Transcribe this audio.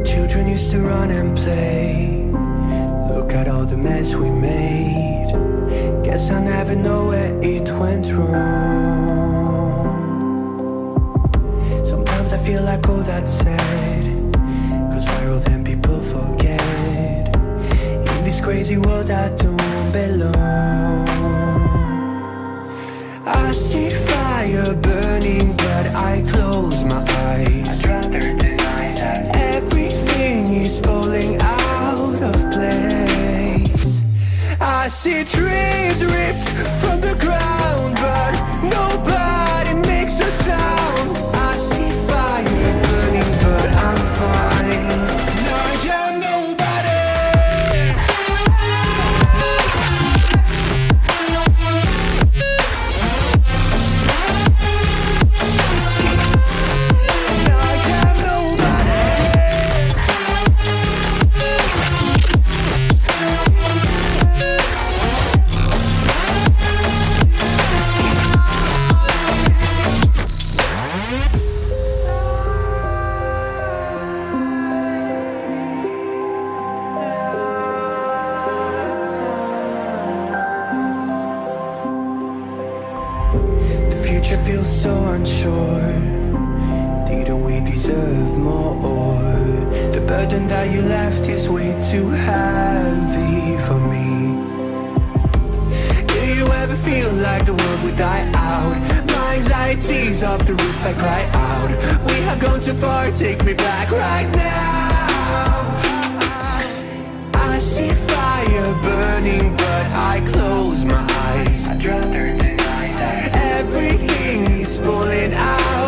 Children used to run and play. Look at all the mess we made. Guess I never know where it went wrong. Sometimes I feel like all that's said, 'cause viral then people forget. In this crazy world I don't belong. I see fire burning but I close my eyes. I'd rather deny that. Everything is falling out of place. I see trees ripped from the ground, but nobody makes a sound. I see fire burning, but I'm fine. I am nobody. I am nobody. The future feels so unsure. Didn't we deserve more? The burden that you left is way too heavy for me. Do you ever feel like the world would die out? My anxiety's off the roof, I cry out. We have gone too far, take me back right now. I see fire burning, but I close my eyes. I'd rather deny that. Everything is falling out